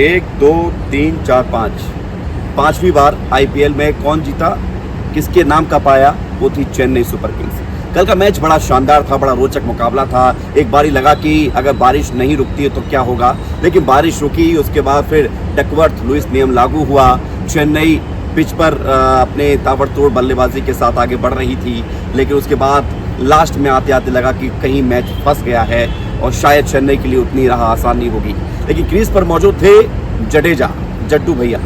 1 2 3 4 5 पांचवी बार आईपीएल में कौन जीता, किसके नाम का पाया, वो थी चेन्नई सुपर किंग्स। कल का मैच बड़ा शानदार था, बड़ा रोचक मुकाबला था। एक बारी लगा कि अगर बारिश नहीं रुकती है तो क्या होगा, लेकिन बारिश रुकी। उसके बाद फिर डकवर्थ लुईस नियम लागू हुआ। चेन्नई पिच पर अपने ताबड़तोड़ बल्लेबाजी के साथ आगे बढ़ रही थी, लेकिन उसके बाद लास्ट में आते आते लगा कि कहीं मैच फंस गया है और शायद चेन्नई के लिए उतनी राह आसान नहीं होगी। लेकिन क्रीज पर मौजूद थे जडेजा, जड्डू भैया,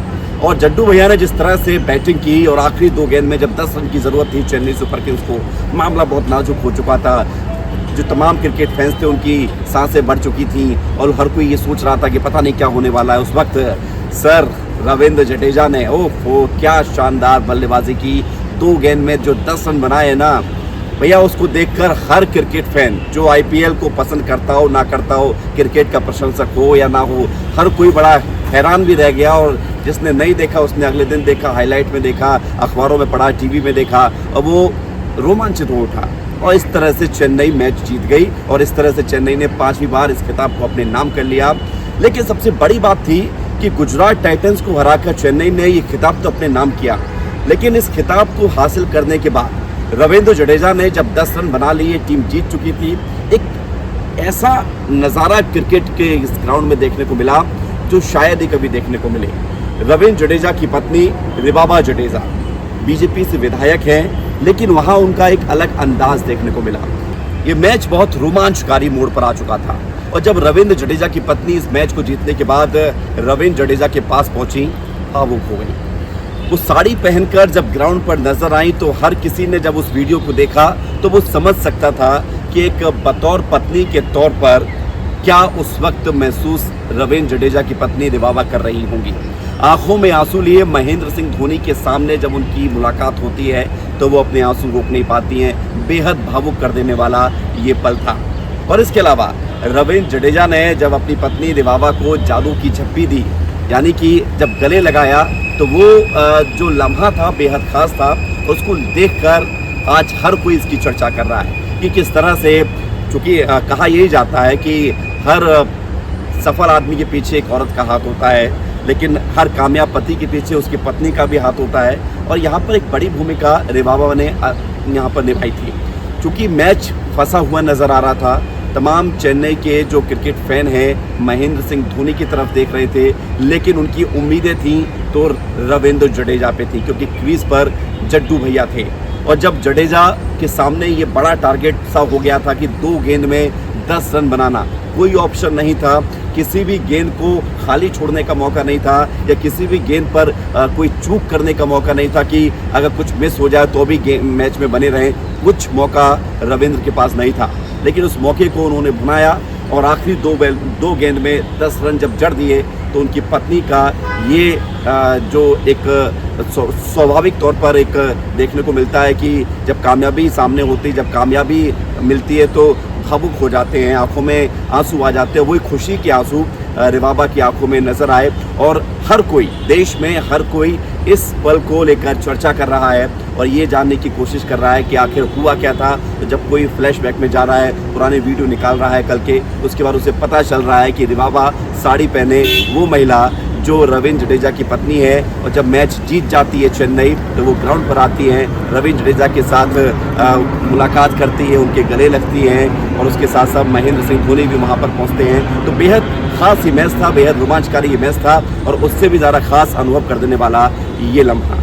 और जड्डू भैया ने जिस तरह से बैटिंग की और आखिरी 2 गेंद में जब 10 रन की ज़रूरत थी चेन्नई सुपर किंग्स को, मामला बहुत नाजुक हो चुका था। जो तमाम क्रिकेट फैंस थे उनकी सांसें बढ़ चुकी थी और हर कोई ये सोच रहा था कि पता नहीं क्या होने वाला है। उस वक्त सर रविंद्र जडेजा ने ओहो क्या शानदार बल्लेबाजी की। 2 गेंद में जो 10 रन बनाए ना भैया, उसको देखकर हर क्रिकेट फैन जो आईपीएल को पसंद करता हो ना करता हो, क्रिकेट का प्रशंसक हो या ना हो, हर कोई बड़ा हैरान भी रह गया। और जिसने नहीं देखा उसने अगले दिन देखा, हाईलाइट में देखा, अखबारों में पढ़ा, टीवी में देखा, और वो रोमांचित हो उठा। और इस तरह से चेन्नई मैच जीत गई और इस तरह से चेन्नई ने 5वीं बार इस खिताब को अपने नाम कर लिया। लेकिन सबसे बड़ी बात थी कि गुजरात टाइटंस को हराकर चेन्नई ने ये खिताब तो अपने नाम किया, लेकिन इस खिताब को हासिल करने के बाद रविंद्र जडेजा ने जब 10 रन बना लिए, टीम जीत चुकी थी। एक ऐसा नज़ारा क्रिकेट के इस ग्राउंड में देखने को मिला जो शायद ही कभी देखने को मिले। रविंद्र जडेजा की पत्नी रिबाबा जडेजा बीजेपी से विधायक हैं, लेकिन वहां उनका एक अलग अंदाज देखने को मिला। ये मैच बहुत रोमांचकारी मोड़ पर आ चुका था और जब रविंद्र जडेजा की पत्नी इस मैच को जीतने के बाद रविंद्र जडेजा के पास पहुंची, भावुक हो गई। वो साड़ी पहनकर जब ग्राउंड पर नजर आई तो हर किसी ने जब उस वीडियो को देखा तो वो समझ सकता था कि एक बतौर पत्नी के तौर पर क्या उस वक्त महसूस रविंद्र जडेजा की पत्नी रिबाबा कर रही होंगी। आंखों में आंसू लिए महेंद्र सिंह धोनी के सामने जब उनकी मुलाकात होती है तो वो अपने आंसू रोक नहीं पाती हैं। बेहद भावुक कर देने वाला ये पल था। और इसके अलावा रविंद्र जडेजा ने जब अपनी पत्नी रिबाबा को जादू की झप्पी दी, यानी कि जब गले लगाया, तो वो जो लम्हा था बेहद खास था। उसको देखकर आज हर कोई इसकी चर्चा कर रहा है कि किस तरह से, चूँकि कहा यही जाता है कि हर सफल आदमी के पीछे एक औरत का हाथ होता है, लेकिन हर कामयाब पति के पीछे उसकी पत्नी का भी हाथ होता है। और यहाँ पर एक बड़ी भूमिका रिबाबा ने यहाँ पर निभाई थी। चूँकि मैच फंसा हुआ नज़र आ रहा था, तमाम चेन्नई के जो क्रिकेट फैन हैं महेंद्र सिंह धोनी की तरफ देख रहे थे, लेकिन उनकी उम्मीदें थीं तो रविंद्र जडेजा पे थी, क्योंकि क्रीज पर जड्डू भैया थे। और जब जडेजा के सामने ये बड़ा टारगेट सा हो गया था कि 2 गेंद में 10 रन बनाना, कोई ऑप्शन नहीं था। किसी भी गेंद को खाली छोड़ने का मौका नहीं था या किसी भी गेंद पर कोई चूक करने का मौका नहीं था कि अगर कुछ मिस हो जाए तो भी मैच में बने रहें। कुछ मौका रविंद्र के पास नहीं था, लेकिन उस मौके को उन्होंने बनाया और आखिरी 2 गेंद में 10 रन जब जड़ दिए तो उनकी पत्नी का ये जो एक स्वाभाविक तौर पर एक देखने को मिलता है कि जब कामयाबी सामने होती, जब कामयाबी मिलती है तो भावुक हो जाते हैं, आंखों में आंसू आ जाते हैं। वही खुशी के आंसू रिबाबा की आंखों में नजर आए और हर कोई देश में हर कोई इस पल को लेकर चर्चा कर रहा है और ये जानने की कोशिश कर रहा है कि आखिर हुआ क्या था। तो जब कोई फ्लैशबैक में जा रहा है, पुराने वीडियो निकाल रहा है कल के, उसके बाद उसे पता चल रहा है कि रिबाबा साड़ी पहने वो महिला जो रविंद्र जडेजा की पत्नी है, और जब मैच जीत जाती है चेन्नई तो वो ग्राउंड पर आती हैं, रविंद्र जडेजा के साथ मुलाकात करती है, उनके गले लगती हैं और उसके साथ साथ महेंद्र सिंह धोनी भी वहाँ पर पहुँचते हैं। तो बेहद खास ये मैच था, बेहद रोमांचकारी ये मैच था और उससे भी ज़्यादा खास अनुभव कर देने वाला ये लम्हा।